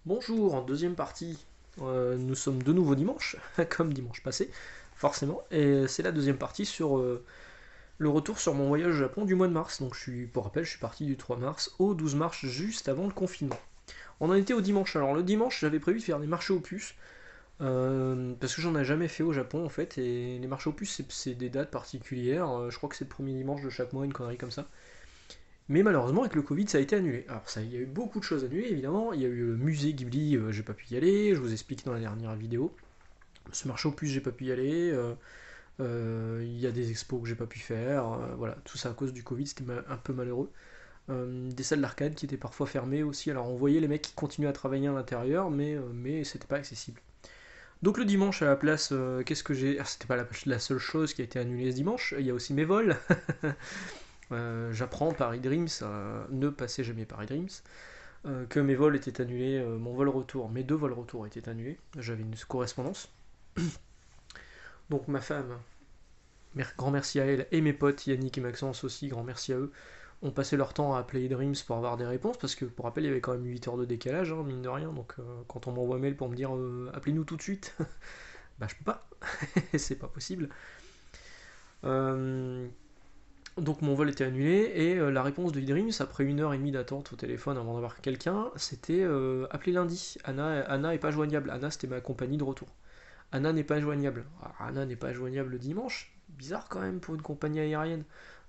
Bonjour, en deuxième partie, nous sommes de nouveau dimanche, comme dimanche passé, forcément, et c'est la deuxième partie sur le retour sur mon voyage au Japon du mois de mars. Donc pour rappel, je suis parti du 3 mars au 12 mars, juste avant le confinement. On en était au dimanche. Alors le dimanche, j'avais prévu de faire des marchés aux puces, parce que j'en ai jamais fait au Japon en fait, et les marchés aux puces, c'est des dates particulières. Je crois que c'est le premier dimanche de chaque mois, une connerie comme ça. Mais malheureusement, avec le Covid, ça a été annulé. Alors, il y a eu beaucoup de choses annulées, évidemment. Il y a eu le musée Ghibli, j'ai pas pu y aller. Je vous explique dans la dernière vidéo. Ce marché aux puces, j'ai pas pu y aller. Il y a des expos que j'ai pas pu faire. Voilà, tout ça à cause du Covid, c'était un peu malheureux. Des salles d'arcade qui étaient parfois fermées aussi. Alors, on voyait les mecs qui continuaient à travailler à l'intérieur, mais c'était pas accessible. Donc, le dimanche, à la place, qu'est-ce que j'ai. Ah, c'était pas la seule chose qui a été annulée ce dimanche. Il y a aussi mes vols. J'apprends Paris Dreams ne passez jamais Paris Dreams, que mes vols étaient annulés, mon vol retour, mes deux vols retour étaient annulés, j'avais une correspondance. Donc ma femme, grand merci à elle, et mes potes Yannick et Maxence aussi, grand merci à eux, ont passé leur temps à appeler Dreams pour avoir des réponses, parce que pour rappel il y avait quand même 8 heures de décalage, hein, mine de rien, donc quand on m'envoie un mail pour me dire appelez-nous tout de suite, bah je peux pas, c'est pas possible. Euh, Donc mon vol était annulé et la réponse de eDreams, après 1 heure et demie d'attente au téléphone avant d'avoir quelqu'un, c'était appelé lundi. Anna est pas joignable. Anna, c'était ma compagnie de retour. Anna n'est pas joignable. Alors, Anna n'est pas joignable le dimanche. Bizarre quand même pour une compagnie aérienne.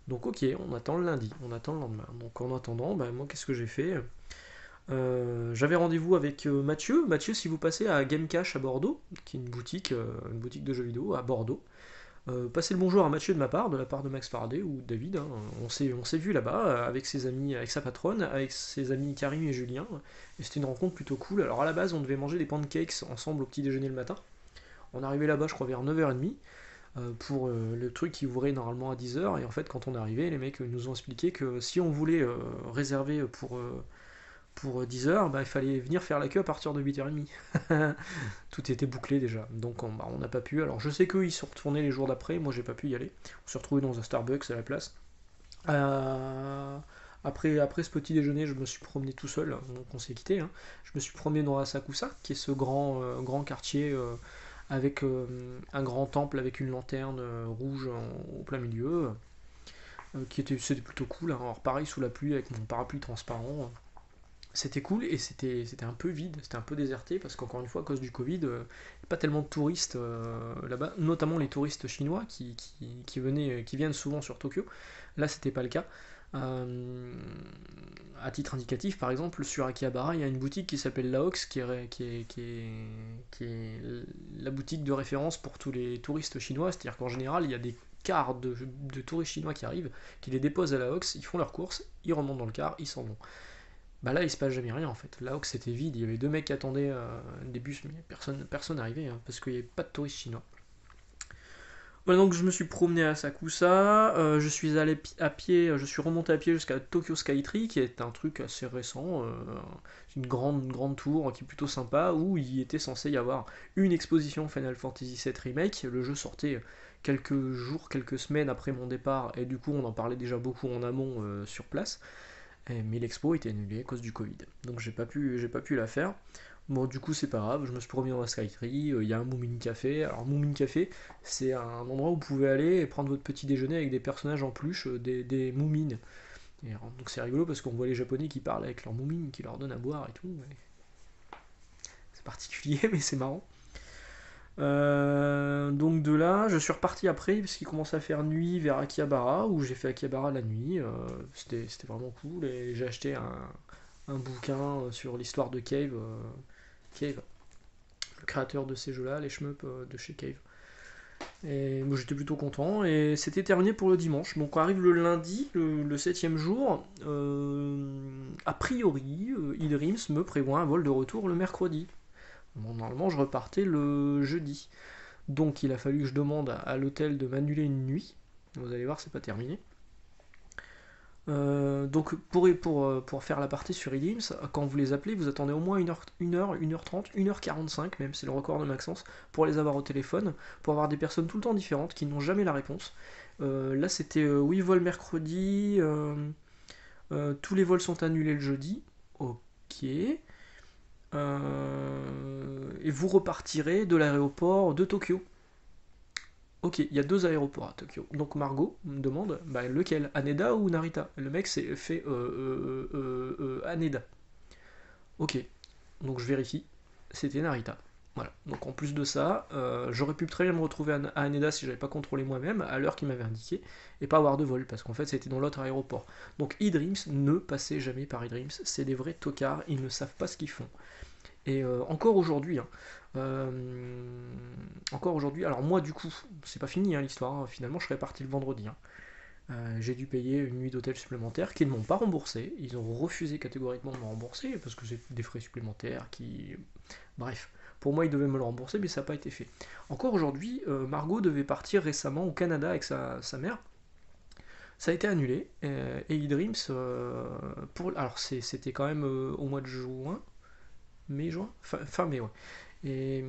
Donc ok, on attend le lundi, on attend le lendemain. Donc en attendant, bah, moi qu'est-ce que j'ai fait? J'avais rendez-vous avec Mathieu. Mathieu, si vous passez à Game Cash à Bordeaux, qui est une boutique de jeux vidéo à Bordeaux, passez le bonjour à Mathieu de la part de Max Faraday ou David. Hein. On s'est vu là-bas avec ses amis, avec sa patronne, avec ses amis Karim et Julien. Et c'était une rencontre plutôt cool. Alors à la base, on devait manger des pancakes ensemble au petit déjeuner le matin. On est arrivé là-bas, je crois, vers 9h30 pour le truc qui ouvrait normalement à 10h. Et en fait, quand on est arrivé, les mecs nous ont expliqué que si on voulait réserver pour 10h, bah, il fallait venir faire la queue à partir de 8h30. Tout était bouclé déjà, donc on n'a pas pu. Alors je sais qu'eux ils sont retournés les jours d'après, moi j'ai pas pu y aller. On s'est retrouvé dans un Starbucks à la place. Euh, après ce petit déjeuner, je me suis promené tout seul, donc on s'est quitté. Hein. Je me suis promené dans Asakusa, qui est ce grand quartier avec un grand temple avec une lanterne rouge au plein milieu, c'était plutôt cool. Hein. Alors pareil sous la pluie avec mon parapluie transparent, c'était cool et c'était un peu vide, c'était un peu déserté parce qu'encore une fois, à cause du Covid, il n'y a pas tellement de touristes là-bas, notamment les touristes chinois qui viennent souvent sur Tokyo. Là, c'était pas le cas. Euh, à titre indicatif, par exemple, sur Akihabara, il y a une boutique qui s'appelle Laox, qui est la boutique de référence pour tous les touristes chinois. C'est-à-dire qu'en général, il y a des cars de touristes chinois qui arrivent, qui les déposent à Laox, ils font leurs courses, ils remontent dans le car, ils s'en vont. Bah là, il se passe jamais rien en fait. Là où c'était vide, il y avait deux mecs qui attendaient des bus, mais personne n'arrivait hein, parce qu'il n'y avait pas de touristes chinois. Voilà, donc je me suis promené à Sakusa, je suis allé à pied, je suis remonté à pied jusqu'à Tokyo Skytree, qui est un truc assez récent, une grande tour qui est plutôt sympa, où il était censé y avoir une exposition Final Fantasy VII Remake. Le jeu sortait quelques jours, quelques semaines après mon départ, et du coup on en parlait déjà beaucoup en amont sur place. Mais l'expo était annulée à cause du Covid. Donc j'ai pas pu la faire. Bon, du coup, c'est pas grave, je me suis promené dans la Skytree, il y a un Moomin Café. Alors, Moomin Café, c'est un endroit où vous pouvez aller et prendre votre petit déjeuner avec des personnages en peluche, des Moomins. Donc, c'est rigolo parce qu'on voit les Japonais qui parlent avec leurs Moomins, qui leur donnent à boire et tout. C'est particulier, mais c'est marrant. Donc de là, je suis reparti après parce qu'il commençait à faire nuit vers Akihabara, où j'ai fait Akihabara la nuit. C'était vraiment cool et j'ai acheté un bouquin sur l'histoire de Cave, Cave, le créateur de ces jeux-là, les shmups de chez Cave. Et moi j'étais plutôt content et c'était terminé pour le dimanche. Donc on arrive le lundi, le 7e jour. A priori, eDreams me prévoit un vol de retour le mercredi. Bon, normalement je repartais le jeudi. Donc il a fallu que je demande à l'hôtel de m'annuler une nuit. Vous allez voir, c'est pas terminé. Donc pour faire la partie sur eDreams, quand vous les appelez, vous attendez au moins 1h30, 1h45 même, c'est le record de Maxence, pour les avoir au téléphone, pour avoir des personnes tout le temps différentes qui n'ont jamais la réponse. Là c'était oui, vol mercredi, tous les vols sont annulés le jeudi. Ok. Et vous repartirez de l'aéroport de Tokyo. Ok, il y a 2 aéroports à Tokyo. Donc Margot me demande, bah, lequel, Haneda ou Narita? Le mec s'est fait Haneda. Ok, donc je vérifie, c'était Narita. Voilà. Donc en plus de ça, j'aurais pu très bien me retrouver à Haneda si j'avais pas contrôlé moi-même à l'heure qu'il m'avait indiqué et pas avoir de vol parce qu'en fait c'était dans l'autre aéroport. Donc eDreams, ne passez jamais par eDreams, c'est des vrais tocards, ils ne savent pas ce qu'ils font. Et encore aujourd'hui, hein, encore aujourd'hui, alors moi du coup, c'est pas fini hein, l'histoire, hein, finalement je serais parti le vendredi. Hein. J'ai dû payer une nuit d'hôtel supplémentaire qu'ils ne m'ont pas remboursé. Ils ont refusé catégoriquement de me rembourser parce que c'est des frais supplémentaires qui. Bref, pour moi ils devaient me le rembourser, mais ça n'a pas été fait. Encore aujourd'hui, Margot devait partir récemment au Canada avec sa mère. Ça a été annulé et eDreams, alors c'était quand même au mois de juin, mai-juin, fin mai, ouais. Et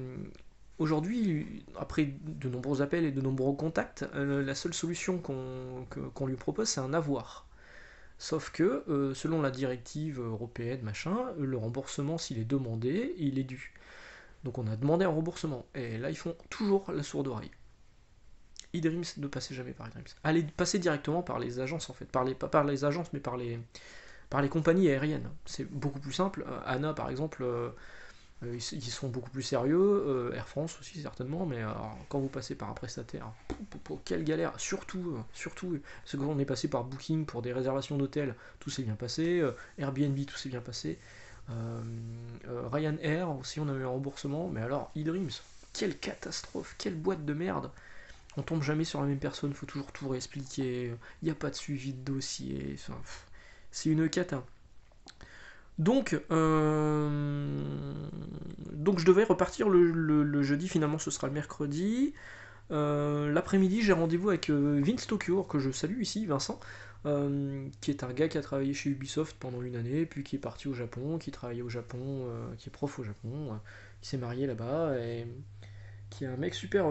aujourd'hui, après de nombreux appels et de nombreux contacts, la seule solution qu'on lui propose, c'est un avoir. Sauf que, selon la directive européenne, machin, le remboursement, s'il est demandé, il est dû. Donc on a demandé un remboursement. Et là, ils font toujours la sourde oreille. eDreams, ne passez jamais par eDreams. Allez passer directement par les agences, en fait. Pas par les agences, mais par les compagnies aériennes. C'est beaucoup plus simple. ANA, par exemple, ils sont beaucoup plus sérieux, Air France aussi certainement, mais quand vous passez par un prestataire, quelle galère, surtout, c'est quand on est passé par Booking pour des réservations d'hôtel, tout s'est bien passé, Airbnb, tout s'est bien passé, Ryanair aussi, on a eu un remboursement, mais alors eDreams, quelle catastrophe, quelle boîte de merde, on tombe jamais sur la même personne, faut toujours tout réexpliquer, il n'y a pas de suivi de dossier, enfin, c'est une cata. Donc, donc je devais repartir le jeudi, finalement ce sera le mercredi. L'après-midi, j'ai rendez-vous avec Vince Tokyo, que je salue ici, Vincent, qui est un gars qui a travaillé chez Ubisoft pendant une année, puis qui est parti au Japon, qui travaillait au Japon, qui est prof au Japon, qui s'est marié là-bas, et qui est un mec super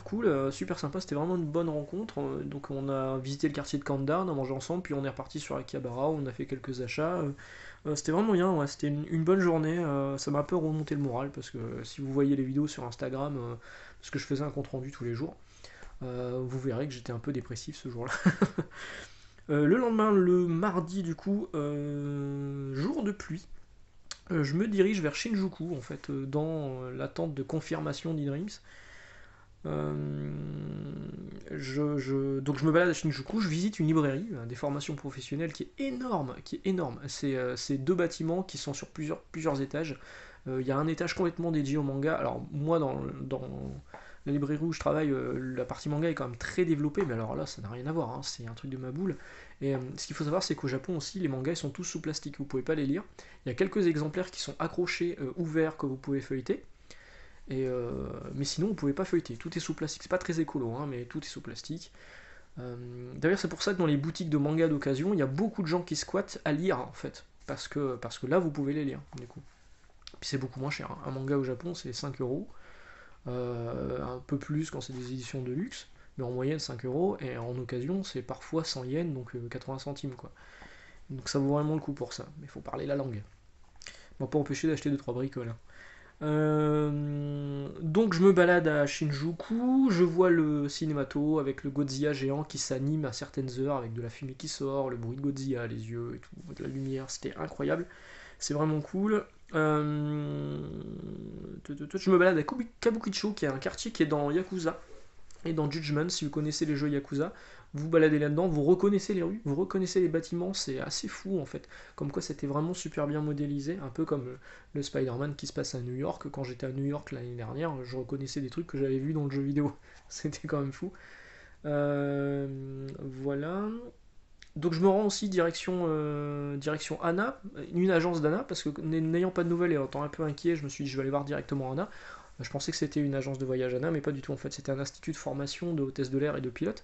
cool, super sympa, c'était vraiment une bonne rencontre. Donc on a visité le quartier de Kanda, on a mangé ensemble, puis on est reparti sur Akihabara, on a fait quelques achats. C'était vraiment bien, ouais, c'était une bonne journée, ça m'a un peu remonté le moral, parce que si vous voyez les vidéos sur Instagram, parce que je faisais un compte rendu tous les jours, vous verrez que j'étais un peu dépressif ce jour-là. Le lendemain, le mardi du coup, jour de pluie, je me dirige vers Shinjuku, en fait, dans l'attente de confirmation d'eDreams. Euh, donc je me balade à Shinjuku, je visite une librairie, des formations professionnelles qui est énorme, C'est 2 bâtiments qui sont sur plusieurs étages. Il y a un étage complètement dédié au manga. Alors moi dans la librairie où je travaille, la partie manga est quand même très développée, mais alors là ça n'a rien à voir, hein, c'est un truc de ma boule. Et ce qu'il faut savoir c'est qu'au Japon aussi les mangas ils sont tous sous plastique, vous pouvez pas les lire. Il y a quelques exemplaires qui sont accrochés, ouverts, que vous pouvez feuilleter. Mais sinon, vous pouvez pas feuilleter. Tout est sous plastique. C'est pas très écolo, hein, mais tout est sous plastique. D'ailleurs, c'est pour ça que dans les boutiques de manga d'occasion, il y a beaucoup de gens qui squattent à lire, en fait. Parce que là, vous pouvez les lire, du coup. Puis c'est beaucoup moins cher. Hein. Un manga au Japon, c'est 5 euros. Un peu plus quand c'est des éditions de luxe. Mais en moyenne, 5 euros. Et en occasion, c'est parfois 100 yens, donc 80 centimes, quoi. Donc ça vaut vraiment le coup pour ça. Mais il faut parler la langue. On va pas empêcher d'acheter 2-3 bricoles. Hein. Donc je me balade à Shinjuku, je vois le cinémato avec le Godzilla géant qui s'anime à certaines heures avec de la fumée qui sort, le bruit de Godzilla, les yeux et tout, de la lumière, c'était incroyable, c'est vraiment cool. Je me balade à Kabukicho qui est un quartier qui est dans Yakuza et dans Judgment, si vous connaissez les jeux Yakuza, vous baladez là-dedans, vous reconnaissez les rues, vous reconnaissez les bâtiments, c'est assez fou en fait. Comme quoi c'était vraiment super bien modélisé, un peu comme le Spider-Man qui se passe à New York. Quand j'étais à New York l'année dernière, je reconnaissais des trucs que j'avais vus dans le jeu vidéo. C'était quand même fou. Voilà. Donc je me rends aussi direction ANA, une agence d'ANA, parce que n'ayant pas de nouvelles et étant un peu inquiet, je me suis dit je vais aller voir directement ANA. Je pensais que c'était une agence de voyage ANA, mais pas du tout en fait, c'était un institut de formation de hôtesse de l'air et de pilote.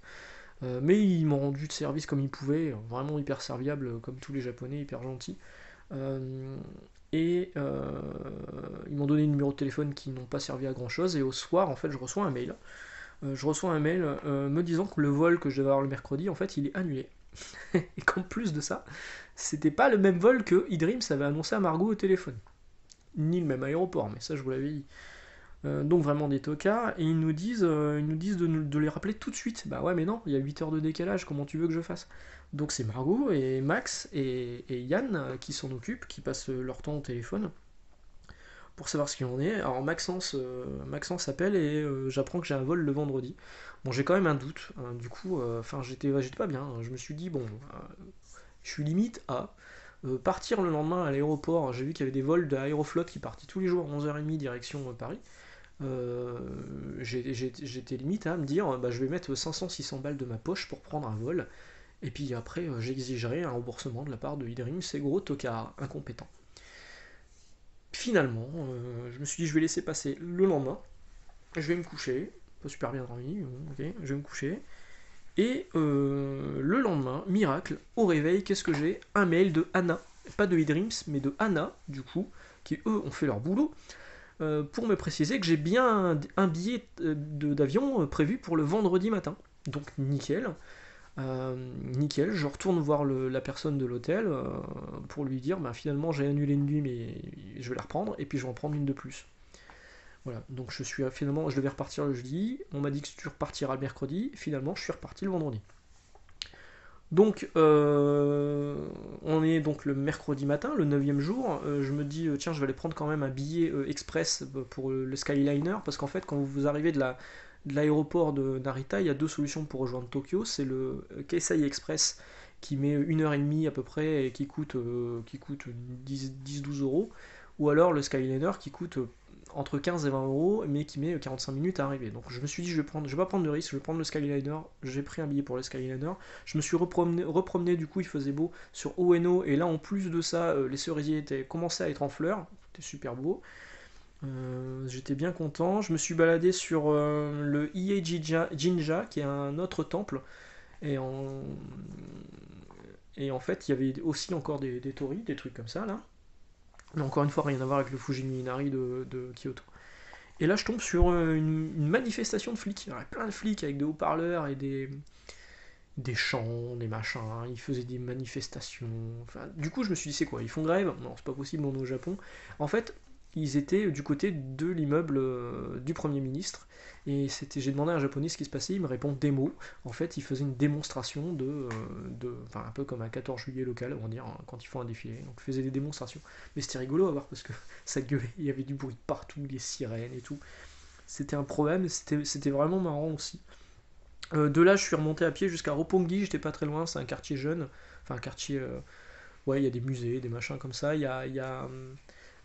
Mais ils m'ont rendu de service comme ils pouvaient, vraiment hyper serviable, comme tous les japonais, hyper gentils. Et ils m'ont donné une numéro de téléphone qui n'ont pas servi à grand chose, et au soir, en fait, je reçois un mail. Me disant que le vol que je devais avoir le mercredi, en fait, il est annulé. Et qu'en plus de ça, c'était pas le même vol que eDreams avait annoncé à Margot au téléphone. ni le même aéroport, mais ça je vous l'avais dit. Donc vraiment des tocards, et ils nous disent de les rappeler tout de suite. Bah ouais, mais non, il y a 8 heures de décalage, comment tu veux que je fasse? Donc c'est Margot et Max et Yann qui s'en occupent, qui passent leur temps au téléphone pour savoir ce qu'il en est. Alors Maxence appelle et j'apprends que j'ai un vol le vendredi. Bon, j'ai quand même un doute, hein, du coup, enfin j'étais pas bien. Je me suis dit, bon, je suis limite à partir le lendemain à l'aéroport. J'ai vu qu'il y avait des vols de Aeroflot qui partaient tous les jours à 11h30 direction Paris. J'étais limite à me dire, bah, je vais mettre 500-600 balles de ma poche pour prendre un vol, et puis après j'exigerai un remboursement de la part de eDreams, ces gros tocards incompétents. Finalement, je me suis dit je vais laisser passer le lendemain, je vais me coucher, pas super bien dormi, ok, je vais me coucher, et le lendemain, miracle, au réveil, qu'est-ce que j'ai? Un mail de Anna, pas de eDreams, mais de Anna, du coup, qui eux ont fait leur boulot, pour me préciser que j'ai bien un billet d'avion prévu pour le vendredi matin. Donc nickel. Nickel, je retourne voir la personne de l'hôtel pour lui dire bah, finalement j'ai annulé une nuit mais je vais la reprendre et puis je vais en prendre une de plus. Voilà, donc finalement je devais repartir le jeudi, on m'a dit que tu repartiras le mercredi, finalement je suis reparti le vendredi. Donc, on est donc le mercredi matin, le 9e jour. Je me dis, tiens, je vais aller prendre quand même un billet express pour le Skyliner, parce qu'en fait, quand vous arrivez de l'aéroport de Narita, il y a deux solutions pour rejoindre Tokyo. C'est le Keisei Express qui met 1h30 à peu près et qui coûte 10-12 euros, ou alors le Skyliner qui coûte entre 15 et 20 euros, mais qui met 45 minutes à arriver. Donc je me suis dit, je vais pas prendre de risque, je vais prendre le Skyliner. J'ai pris un billet pour le Skyliner. Je me suis repromené, du coup, il faisait beau sur Ueno, et là, en plus de ça, les cerisiers commençaient à être en fleurs. C'était super beau. J'étais bien content. Je me suis baladé sur le Ie Jinja, qui est un autre temple. Et en fait, il y avait aussi encore des torii, des trucs comme ça, là. Mais encore une fois, rien à voir avec le Fujimi Inari de Kyoto. Et là, je tombe sur une manifestation de flics. Il y avait plein de flics avec des haut-parleurs et des chants, des machins. Ils faisaient des manifestations. Enfin, du coup, je me suis dit, c'est quoi? Ils font grève? Non, c'est pas possible, on est au Japon. En fait, ils étaient du côté de l'immeuble du Premier ministre. Et j'ai demandé à un japonais ce qui se passait, il me répond démo. En fait, ils faisaient une démonstration enfin un peu comme un 14 juillet local, on va dire, hein, quand ils font un défilé. Donc ils faisaient des démonstrations. Mais c'était rigolo à voir parce que ça gueulait, il y avait du bruit partout, des sirènes et tout. C'était un problème, c'était vraiment marrant aussi. De là, je suis remonté à pied jusqu'à Roppongi, j'étais pas très loin, c'est un quartier jeune. Enfin, un quartier. Ouais, il y a des musées, des machins comme ça. Il y a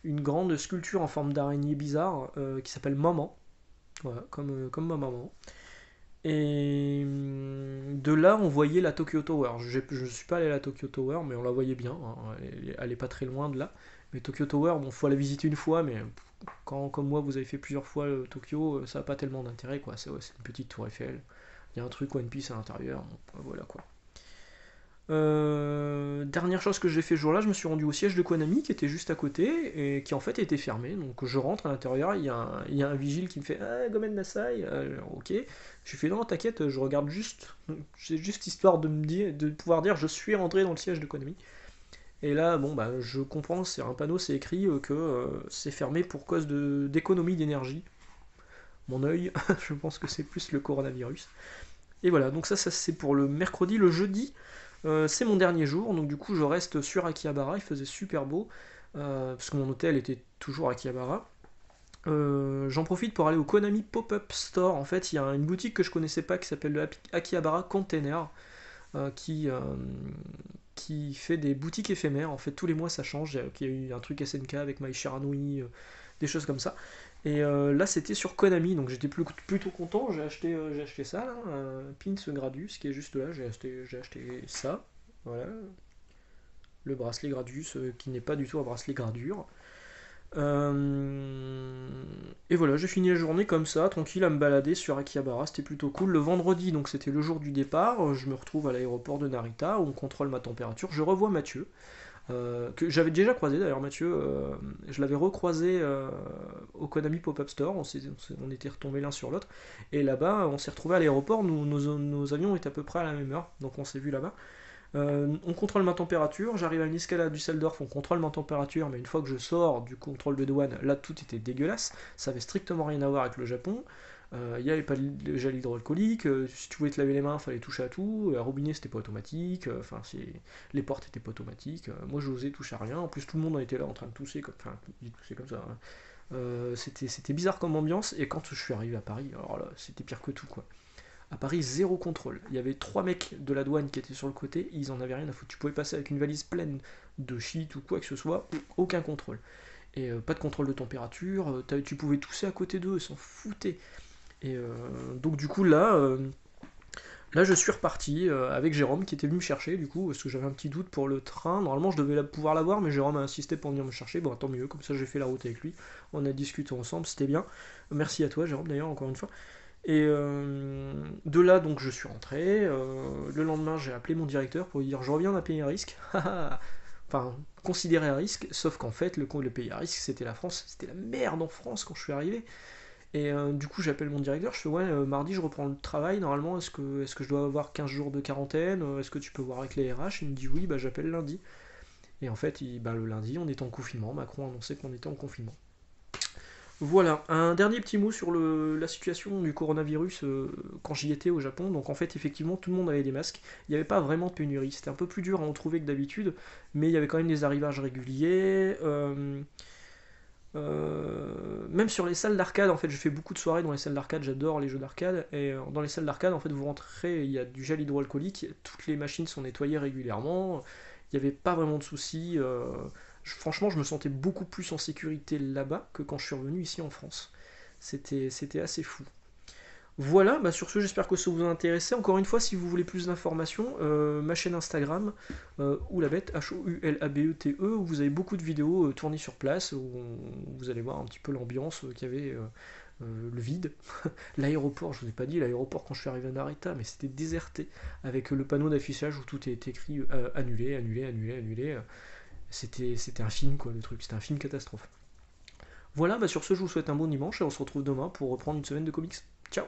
une grande sculpture en forme d'araignée bizarre qui s'appelle Maman. Voilà, comme ma maman. Et de là, on voyait la Tokyo Tower. Je ne suis pas allé à la Tokyo Tower, mais on la voyait bien, hein. Elle est pas très loin de là. Mais Tokyo Tower, bon, faut la visiter une fois, mais quand, comme moi, vous avez fait plusieurs fois Tokyo, ça n'a pas tellement d'intérêt, quoi. C'est une petite tour Eiffel. Il y a un truc One Piece à l'intérieur. Bon, voilà, quoi. Dernière chose que j'ai fait ce jour-là, je me suis rendu au siège de Konami qui était juste à côté et qui en fait était fermé. Donc je rentre à l'intérieur, il y a un vigile qui me fait ah, Gomen Nasai, ok. Je fais non, t'inquiète, je regarde juste. C'est juste histoire de pouvoir dire je suis rentré dans le siège de Konami. Et là, bon, bah, je comprends, c'est un panneau, c'est écrit que c'est fermé pour cause d'économie d'énergie. Mon œil, je pense que c'est plus le coronavirus. Et voilà, donc ça c'est pour le mercredi. Le jeudi, c'est mon dernier jour, donc du coup je reste sur Akihabara, il faisait super beau, parce que mon hôtel était toujours à Akihabara. J'en profite pour aller au Konami Pop-Up Store. En fait, il y a une boutique que je connaissais pas qui s'appelle le Akihabara Container, qui fait des boutiques éphémères. En fait, tous les mois ça change. Il y a eu un truc SNK avec Mai Shiranui, des choses comme ça. Et là, c'était sur Konami, donc j'étais plutôt content. J'ai acheté ça, là, Pins Gradius, qui est juste là. J'ai acheté ça. Voilà, le bracelet Gradius, qui n'est pas du tout un bracelet gradure. Et voilà, j'ai fini la journée comme ça, tranquille, à me balader sur Akihabara, c'était plutôt cool. Le vendredi, donc c'était le jour du départ, je me retrouve à l'aéroport de Narita, où on contrôle ma température. Je revois Mathieu, que j'avais déjà croisé d'ailleurs. Mathieu, je l'avais recroisé au Konami Pop-Up Store, on était retombés l'un sur l'autre, et là-bas on s'est retrouvé à l'aéroport, nos avions étaient à peu près à la même heure, donc on s'est vu là-bas. On contrôle ma température, j'arrive à une escalade du Düsseldorf, on contrôle ma température, mais une fois que je sors du contrôle de douane, là tout était dégueulasse, ça avait strictement rien à voir avec le Japon. Il n'y avait pas de gel hydroalcoolique, si tu voulais te laver les mains, il fallait toucher à tout, le robinet c'était pas automatique, les portes étaient pas automatiques, moi j'osais toucher à rien, en plus tout le monde était là en train de tousser, tousser comme ça, hein. C'était bizarre comme ambiance, et quand je suis arrivé à Paris, alors là c'était pire que tout quoi. À Paris, zéro contrôle. Il y avait 3 mecs de la douane qui étaient sur le côté, ils en avaient rien à foutre. Tu pouvais passer avec une valise pleine de shit ou quoi que ce soit, aucun contrôle. Et pas de contrôle de température, tu pouvais tousser à côté d'eux, ils s'en foutaient. Et donc du coup là je suis reparti avec Jérôme qui était venu me chercher du coup, parce que j'avais un petit doute pour le train. Normalement je devais pouvoir l'avoir, mais Jérôme a insisté pour venir me chercher. Bon, tant mieux, comme ça j'ai fait la route avec lui. On a discuté ensemble, c'était bien. Merci à toi Jérôme d'ailleurs, encore une fois. Et de là, donc, je suis rentré. Le lendemain, j'ai appelé mon directeur pour lui dire je reviens d'un pays à risque. Enfin, considéré à risque, sauf qu'en fait, le pays à risque, c'était la France. C'était la merde en France quand je suis arrivé. Et du coup, j'appelle mon directeur. Je fais ouais, mardi, je reprends le travail. Normalement, est-ce que je dois avoir 15 jours de quarantaine? Est-ce que tu peux voir avec les RH? Il me dit oui, bah j'appelle lundi. Et en fait, le lundi, on était en confinement. Macron a annoncé qu'on était en confinement. Voilà, un dernier petit mot sur la situation du coronavirus quand j'y étais au Japon. Donc en fait, effectivement, tout le monde avait des masques. Il n'y avait pas vraiment de pénurie. C'était un peu plus dur à en trouver que d'habitude, mais il y avait quand même des arrivages réguliers. Même sur les salles d'arcade, en fait, je fais beaucoup de soirées dans les salles d'arcade. J'adore les jeux d'arcade. Et dans les salles d'arcade, en fait, vous rentrez, il y a du gel hydroalcoolique. Toutes les machines sont nettoyées régulièrement. Il n'y avait pas vraiment de soucis. Franchement, je me sentais beaucoup plus en sécurité là-bas que quand je suis revenu ici en France. C'était assez fou. Voilà, bah sur ce, j'espère que ça vous a intéressé. Encore une fois, si vous voulez plus d'informations, ma chaîne Instagram, Oulabete, Houlabete, où vous avez beaucoup de vidéos tournées sur place, où vous allez voir un petit peu l'ambiance qu'il y avait, le vide. L'aéroport, je vous ai pas dit, l'aéroport quand je suis arrivé à Narita, mais c'était déserté, avec le panneau d'affichage où tout est écrit annulé, annulé, annulé, annulé. C'était un film, quoi, le truc, c'était un film catastrophe. Voilà, bah sur ce, je vous souhaite un bon dimanche et on se retrouve demain pour reprendre une semaine de comics. Ciao!